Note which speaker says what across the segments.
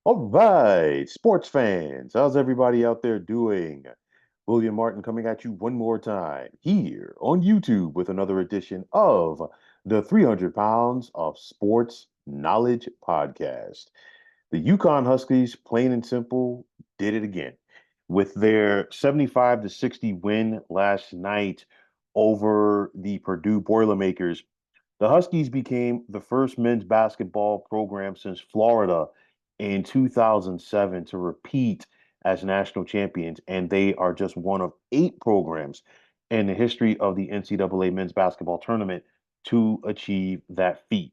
Speaker 1: All right, sports fans, how's everybody out there doing? William Martin coming at you one more time here on YouTube with another edition of the 300 Pounds of Sports Knowledge Podcast. The UConn Huskies, plain and simple, did it again with their 75 to 60 win last night over the Purdue Boilermakers. The Huskies became the first men's basketball program since Florida in 2007 to repeat as national champions, and they are just one of eight programs in the history of the NCAA men's basketball tournament to achieve that feat.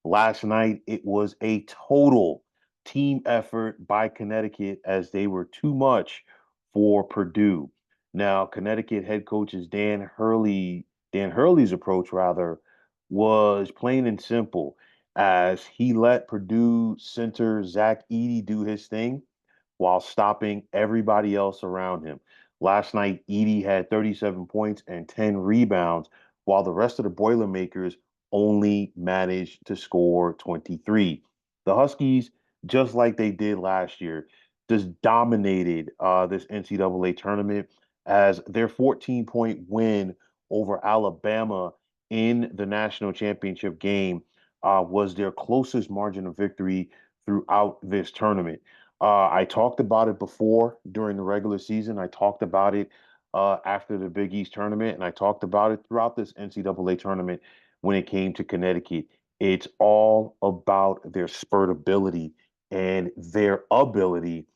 Speaker 1: Last night, it was a total team effort by Connecticut as they were too much for Purdue. Now, Connecticut head coach is Dan Hurley's approach rather was plain and simple as he let Purdue center Zach Edey do his thing while stopping everybody else around him. Last night, Edey had 37 points and 10 rebounds, while the rest of the Boilermakers only managed to score 23. The Huskies, just like they did last year, just dominated this NCAA tournament as their 14-point win over Alabama in the national championship game was their closest margin of victory throughout this tournament. I talked about it before during the regular season. I talked about it after the Big East tournament, and I talked about it throughout this NCAA tournament when it came to Connecticut. It's all about their spurt ability and their ability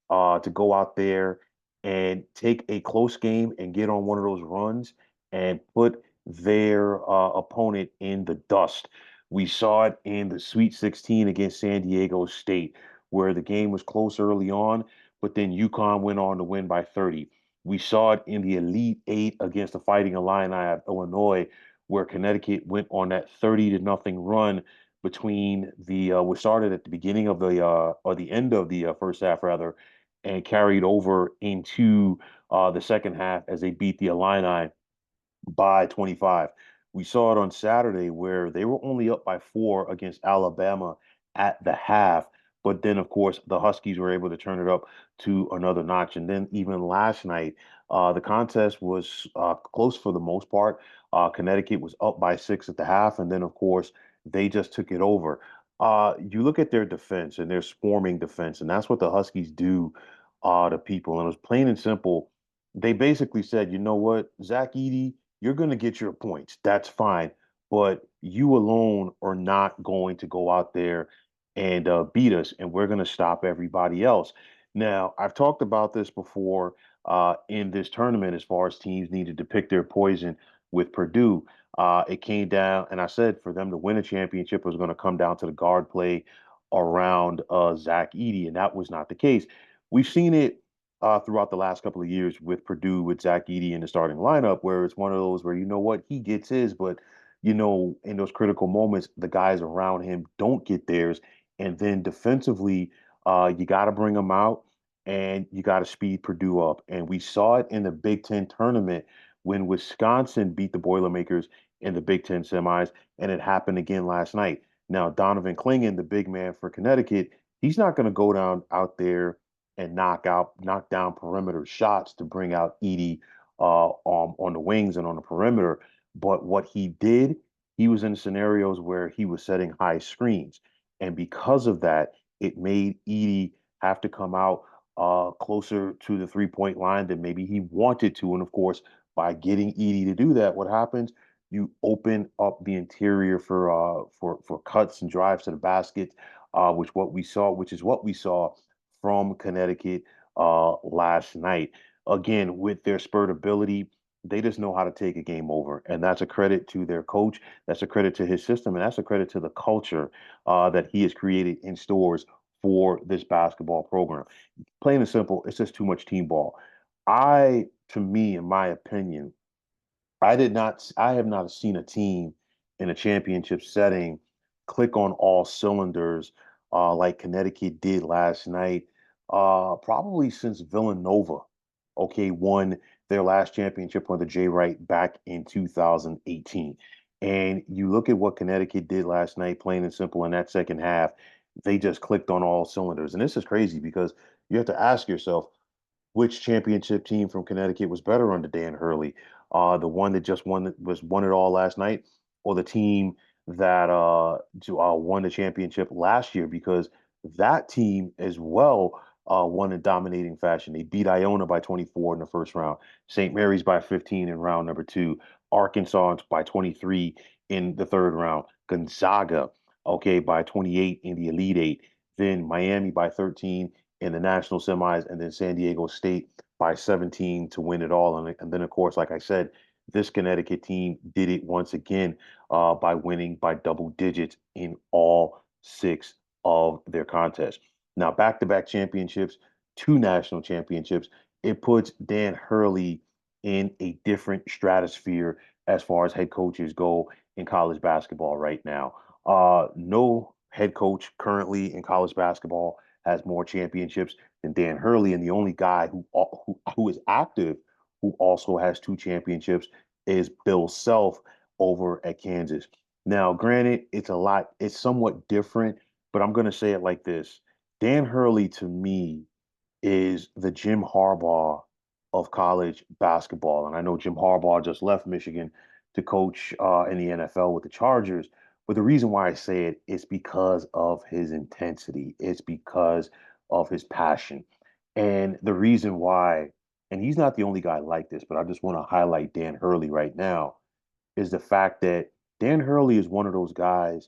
Speaker 1: to go out there and take a close game and get on one of those runs and put their opponent in the dust. We saw it in the Sweet 16 against San Diego State, where the game was close early on, but then UConn went on to win by 30. We saw it in the Elite Eight against the Fighting Illini of Illinois, where Connecticut went on that 30 to nothing run between we started at the beginning of the or the end of the first half rather, and carried over into the second half as they beat the Illini by 25. We saw it on Saturday where they were only up by four against Alabama at the half. But then, of course, the Huskies were able to turn it up to another notch. And then, even last night, the contest was close for the most part. Connecticut was up by six at the half. And then, of course, they just took it over. You look at their defense and their swarming defense, and that's what the Huskies do to people. And it was plain and simple. They basically said, you know what, Zach Edey, you're going to get your points. That's fine. But you alone are not going to go out there and beat us, and we're going to stop everybody else. Now, I've talked about this before in this tournament as far as teams needed to pick their poison with Purdue. It came down, and I said for them to win a championship it was going to come down to the guard play around Zach Edey, and that was not the case. We've seen it throughout the last couple of years with Purdue with Zach Edey in the starting lineup, where it's one of those where you know what he gets his, but in those critical moments, the guys around him don't get theirs, and then defensively, you got to bring them out and you got to speed Purdue up, and we saw it in the Big Ten tournament when Wisconsin beat the Boilermakers in the Big Ten semis, and it happened again last night. Now Donovan Clingan, the big man for Connecticut, he's not going to go down out there and knock down perimeter shots to bring out Edey on the wings and on the perimeter. But what he did, he was in scenarios where he was setting high screens. And because of that, it made Edey have to come out closer to the 3-point line than maybe he wanted to. And of course, by getting Edey to do that, what happens? You open up the interior for cuts and drives to the basket, which is what we saw from Connecticut last night. Again, with their spurt ability, they just know how to take a game over. And that's a credit to their coach. That's a credit to his system. And that's a credit to the culture that he has created in stores for this basketball program. Plain and simple, it's just too much team ball. To me, in my opinion, I have not seen a team in a championship setting click on all cylinders like Connecticut did last night, probably since Villanova, okay, won their last championship under Jay Wright back in 2018. And you look at what Connecticut did last night, plain and simple, in that second half. they just clicked on all cylinders. And this is crazy because you have to ask yourself, which championship team from Connecticut was better under Dan Hurley? The one that just won it all last night, or the team that won the championship last year? Because that team as well won in dominating fashion. They beat Iona by 24 in the first round, St. Mary's by 15 in round number two, Arkansas by 23 in the third round, Gonzaga, okay, by 28 in the Elite Eight, then Miami by 13 in the national semis, and then San Diego State by 17 to win it all. And then, of course, like I said, this Connecticut team did it once again by winning by double digits in all six of their contests. Now, back to back championships, two national championships. It puts Dan Hurley in a different stratosphere as far as head coaches go in college basketball right now. No head coach currently in college basketball has more championships than Dan Hurley, and the only guy who is active who also has two championships is Bill Self over at Kansas. Now, granted, it's somewhat different, but I'm going to say it like this: Dan Hurley to me is the Jim Harbaugh of college basketball. And I know Jim Harbaugh just left Michigan to coach in the NFL with the Chargers. But the reason why I say it is because of his intensity. It's because of his passion. And the reason why, and he's not the only guy like this, but I just want to highlight Dan Hurley right now, is the fact that Dan Hurley is one of those guys,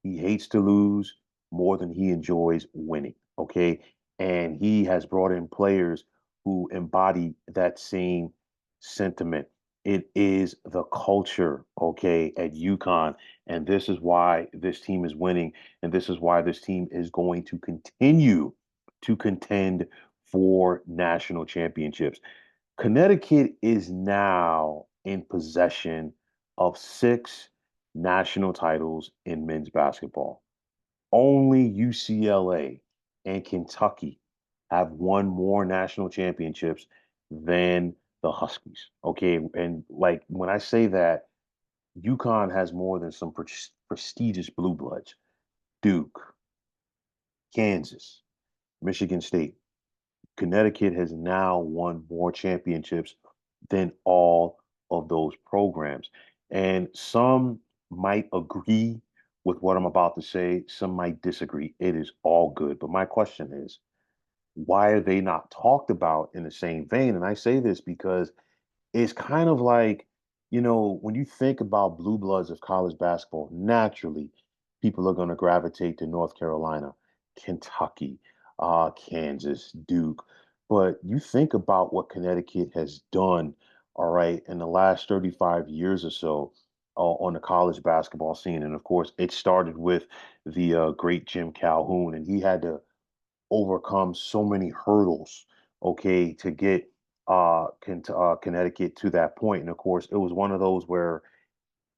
Speaker 1: he hates to lose more than he enjoys winning. Okay. And he has brought in players who embody that same sentiment. It is the culture, okay, at UConn. And this is why this team is winning. And this is why this team is going to continue to contend for national championships. Connecticut is now in possession of six national titles in men's basketball. Only UCLA and Kentucky have won more national championships than the Huskies. Okay. And like when I say that, UConn has more than some prestigious blue bloods: Duke, Kansas, Michigan State. Connecticut has now won more championships than all of those programs. And some might agree with what I'm about to say, some might disagree. It is all good. But my question is, why are they not talked about in the same vein? And I say this because it's kind of like, when you think about blue bloods of college basketball, naturally, people are going to gravitate to North Carolina, Kentucky, Kansas, Duke. But you think about what Connecticut has done, all right, in the last 35 years or so on the college basketball scene. And of course, it started with the great Jim Calhoun, and he had to overcome so many hurdles, okay, to get Connecticut to that point. And of course, it was one of those where,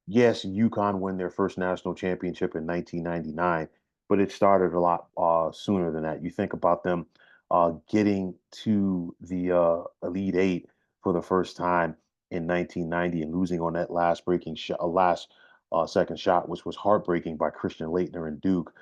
Speaker 1: yes, UConn won their first national championship in 1999, but it started a lot sooner than that. You think about them getting to the Elite Eight for the first time in 1990 and losing on that last breaking shot, last second shot, which was heartbreaking by Christian Laettner and Duke.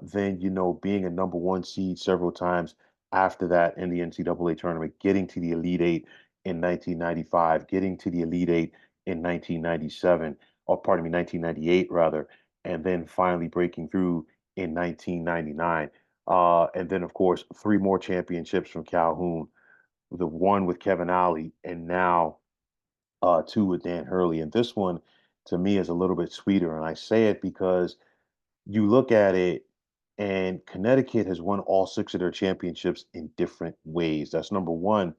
Speaker 1: Then, being a number one seed several times after that in the NCAA tournament, getting to the Elite Eight in 1995, getting to the Elite Eight in 1997, or pardon me, 1998 rather, and then finally breaking through in 1999. And then, of course, three more championships from Calhoun, the one with Kevin Ollie, and now two with Dan Hurley. And this one, to me, is a little bit sweeter. And I say it because you look at it, and Connecticut has won all six of their championships in different ways. That's number one.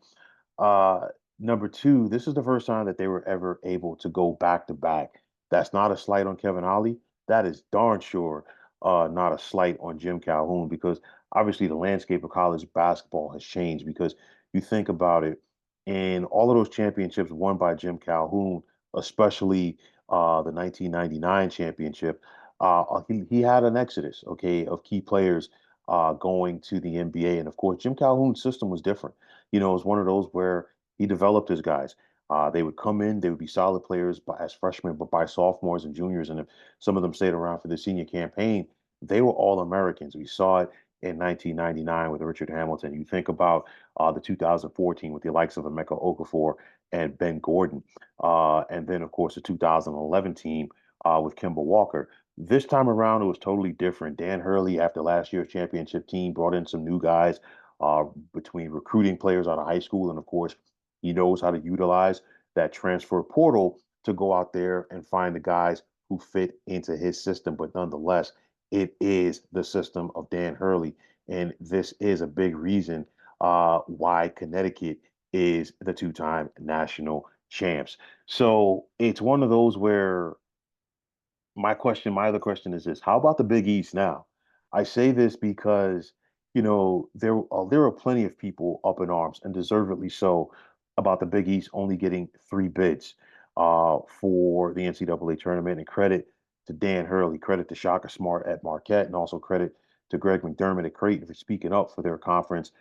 Speaker 1: Uh, Number two, this is the first time that they were ever able to go back to back. That's not a slight on Kevin Ollie. That is darn sure not a slight on Jim Calhoun, because obviously the landscape of college basketball has changed. Because you think about it, and all of those championships won by Jim Calhoun, especially the 1999 championship, he had an exodus, okay, of key players going to the NBA. And of course, Jim Calhoun's system was different. It was one of those where he developed his guys. They would come in, they would be solid players as freshmen, but by sophomores and juniors, and if some of them stayed around for the senior campaign, they were all Americans. We saw it in 1999 with Richard Hamilton. You think about the 2014 with the likes of Emeka Okafor and Ben Gordon, and then of course the 2011 team with Kemba Walker. This time around, it was totally different. Dan Hurley, after last year's championship team, brought in some new guys uh, between recruiting players out of high school, and of course, he knows how to utilize that transfer portal to go out there and find the guys who fit into his system. But nonetheless, it is the system of Dan Hurley. And this is a big reason why Connecticut is the two-time national champs. So it's one of those where my other question is this: how about the Big East now? I say this because there are plenty of people up in arms, and deservedly so, about the Big East only getting three bids for the NCAA tournament. And credit to Dan Hurley, credit to Shaka Smart at Marquette, and also credit to Greg McDermott at Creighton for speaking up for their conference.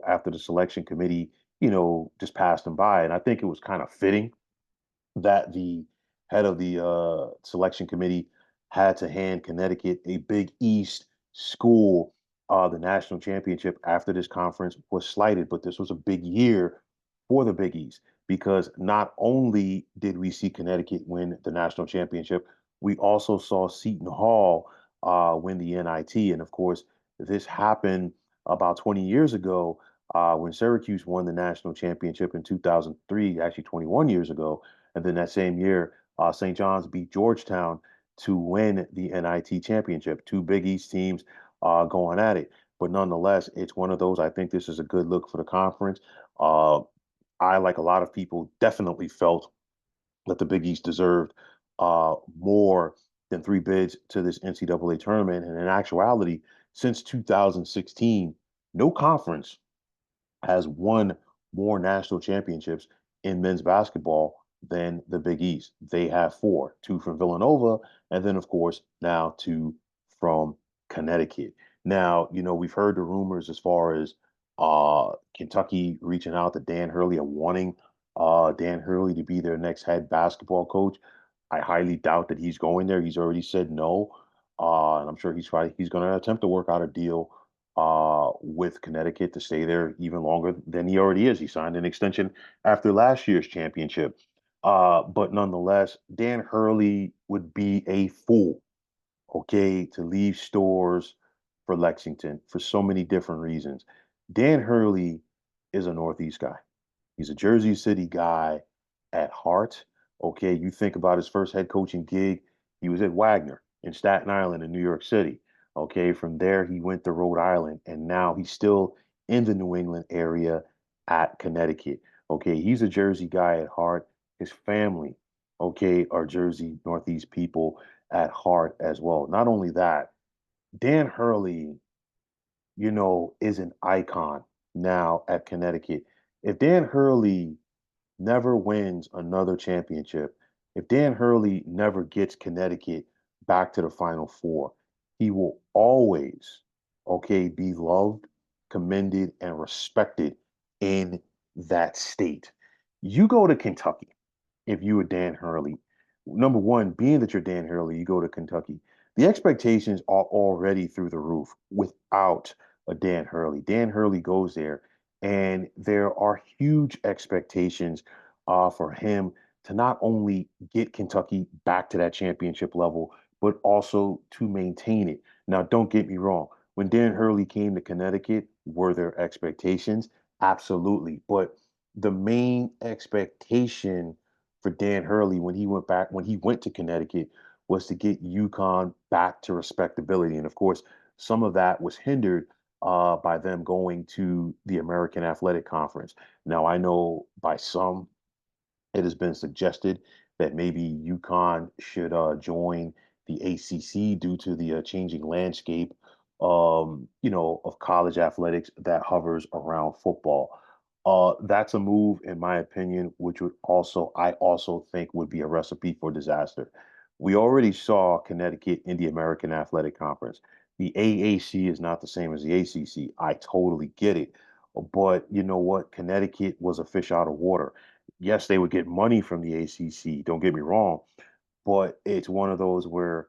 Speaker 1: After the selection committee, just passed them by, and I think it was kind of fitting that the head of the selection committee had to hand Connecticut, a Big East school, the national championship after this conference was slighted. But this was a big year for the Big East because not only did we see Connecticut win the national championship, we also saw Seton Hall win the NIT. And of course, this happened about 20 years ago when Syracuse won the national championship in 2003, actually 21 years ago. And then that same year, St. John's beat Georgetown to win the NIT championship. Two Big East teams going at it. But nonetheless, it's one of those. I think this is a good look for the conference. Uh, I, like a lot of people, definitely felt that the Big East deserved more than three bids to this NCAA tournament. And in actuality, since 2016, no conference has won more national championships in men's basketball than the Big East. They have four, two from Villanova, and then, of course, now two from Connecticut. Now, we've heard the rumors as far as Kentucky reaching out to Dan Hurley and wanting Dan Hurley to be their next head basketball coach. I highly doubt that he's going there. He's already said no. And I'm sure he's going to attempt to work out a deal with Connecticut to stay there even longer than he already is. He signed an extension after last year's championship. But nonetheless, Dan Hurley would be a fool, okay, to leave stores for Lexington for so many different reasons. Dan Hurley is a Northeast guy. He's a Jersey City guy at heart. Okay, you think about his first head coaching gig, he was at Wagner in Staten Island in New York City. Okay, from there he went to Rhode Island, and now he's still in the New England area at Connecticut. Okay, he's a Jersey guy at heart. His family, okay, are Jersey Northeast people at heart as well. Not only that, Dan Hurley, is an icon now at Connecticut. If Dan Hurley never wins another championship, if Dan Hurley never gets Connecticut back to the Final Four, he will always, okay, be loved, commended, and respected in that state. You go to Kentucky if you were Dan Hurley. Number one, being that you're Dan Hurley, you go to Kentucky. The expectations are already through the roof without a Dan Hurley. Dan Hurley goes there, and there are huge expectations for him to not only get Kentucky back to that championship level, but also to maintain it. Now, don't get me wrong. When Dan Hurley came to Connecticut, were there expectations? Absolutely. But the main expectation for Dan Hurley when he went to Connecticut was to get UConn back to respectability. And of course, some of that was hindered by them going to the American Athletic Conference. Now, I know by some it has been suggested that maybe UConn should join the ACC due to the changing landscape, of college athletics that hovers around football. That's a move, in my opinion, which I also think would be a recipe for disaster. We already saw Connecticut in the American Athletic Conference. The AAC is not the same as the ACC. I totally get it. But you know what? Connecticut was a fish out of water. Yes, they would get money from the ACC, don't get me wrong, but it's one of those where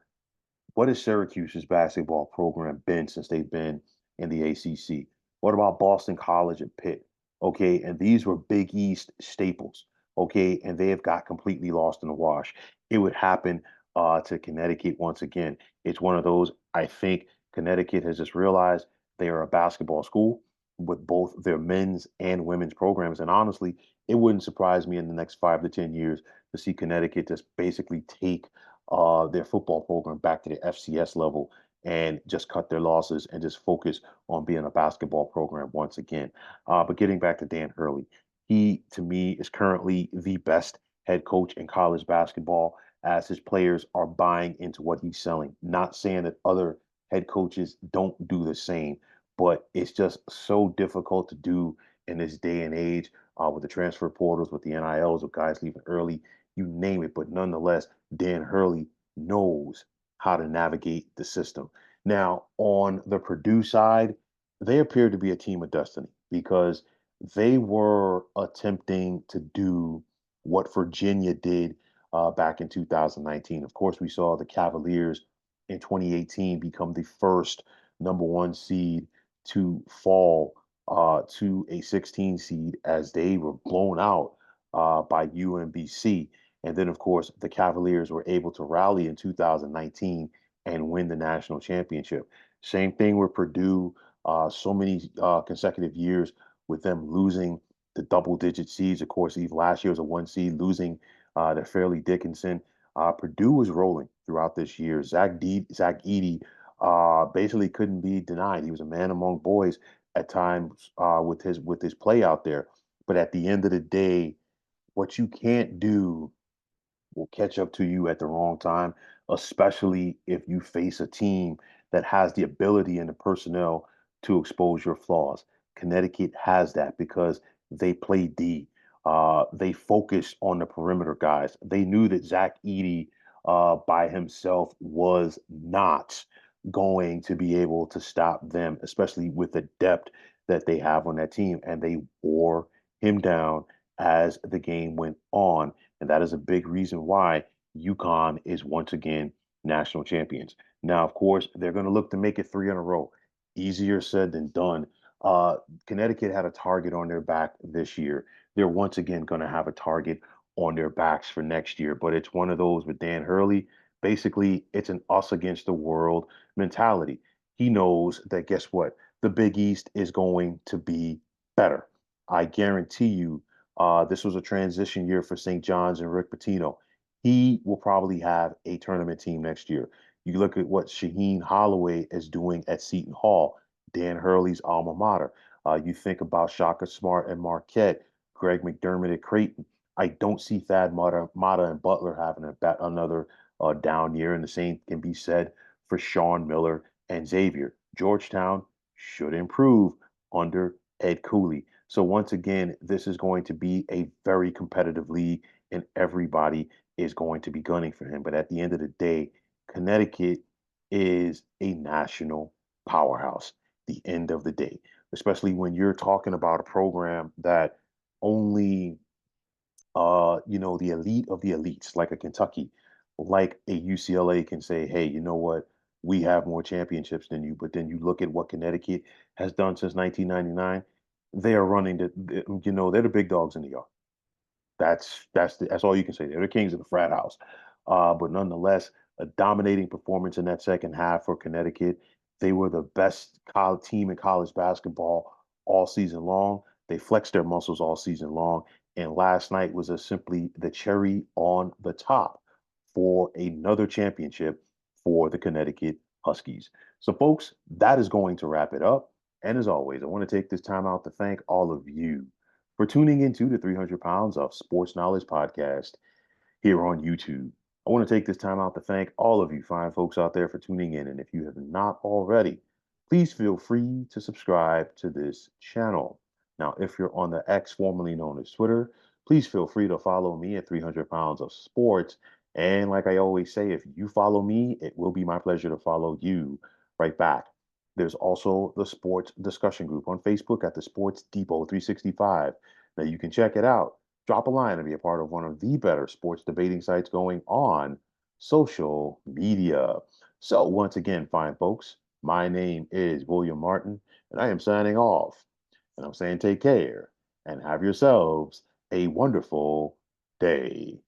Speaker 1: What has Syracuse's basketball program been since they've been in the ACC? What about Boston College and Pitt? Okay, and these were Big East staples. Okay, and they have got completely lost in the wash. It would happen to Connecticut once again. It's one of those. I think Connecticut has just realized they are a basketball school with both their men's and women's programs. And honestly, it wouldn't surprise me in the next 5 to 10 years to see Connecticut just basically take their football program back to the FCS level and just cut their losses and just focus on being a basketball program once again. But getting back to Dan Hurley, he to me is currently the best head coach in college basketball as his players are buying into what he's selling. Not saying that other head coaches don't do the same, but it's just so difficult to do in this day and age with the transfer portals, with the NILs, with guys leaving early, you name it. But nonetheless, Dan Hurley knows how to navigate the system. Now, on the Purdue side, they appear to be a team of destiny because they were attempting to do what Virginia did back in 2019. Of course, we saw the Cavaliers in 2018 become the first number one seed to fall to a 16 seed as they were blown out by UMBC. And then, of course, the Cavaliers were able to rally in 2019 and win the national championship. Same thing with Purdue. So many consecutive years with them losing the double digit seeds. Of course, even last year was a one seed, losing to Fairleigh Dickinson. Purdue was rolling throughout this year. Zach Edey basically couldn't be denied. He was a man among boys at times with his play out there. But at the end of the day, what you can't do will catch up to you at the wrong time, especially if you face a team that has the ability and the personnel to expose your flaws. Connecticut has that because they play D. They focus on the perimeter guys. They knew that Zach Edey by himself was not going to be able to stop them, especially with the depth that they have on that team. And they wore him down as the game went on. And that is a big reason why UConn is once again national champions. Now, of course, they're going to look to make it three in a row. Easier said than done. Connecticut had a target on their back this year. They're once again going to have a target on their backs for next year. But it's one of those with Dan Hurley. Basically, it's an us against the world mentality. He knows that, guess what? The Big East is going to be better. I guarantee you this was a transition year for St. John's and Rick Pitino. He will probably have a tournament team next year. You look at what Shaheen Holloway is doing at Seton Hall, Dan Hurley's alma mater. You think about Shaka Smart and Marquette, Greg McDermott at Creighton. I don't see Thad Mata and Butler having another down year, and the same can be said for Sean Miller and Xavier. Georgetown should improve under Ed Cooley. So once again, this is going to be a very competitive league, and everybody is going to be gunning for him. But at the end of the day, Connecticut is a national powerhouse. The end of the day, especially when you're talking about a program that only the elite of the elites, like a Kentucky, like a UCLA can say, hey, you know what? We have more championships than you. But then you look at what Connecticut has done since 1999. They are running they're the big dogs in the yard. That's all you can say. They're the kings of the frat house. But nonetheless, a dominating performance in that second half for Connecticut. They were the best college team in college basketball all season long. They flexed their muscles all season long. And last night was simply the cherry on the top for another championship for the Connecticut Huskies. So, folks, that is going to wrap it up. And as always, I want to take this time out to thank all of you for tuning into the 300 Pounds of Sports Knowledge podcast here on YouTube. I want to take this time out to thank all of you fine folks out there for tuning in. And if you have not already, please feel free to subscribe to this channel. Now, if you're on the X, formerly known as Twitter, please feel free to follow me at 300 Pounds of Sports. And like I always say, if you follow me, it will be my pleasure to follow you right back. There's also the sports discussion group on Facebook at the Sports Depot 365. Now you can check it out. Drop a line and be a part of one of the better sports debating sites going on social media. So, once again, fine folks, my name is William Martin, and I am signing off. And I'm saying take care and have yourselves a wonderful day.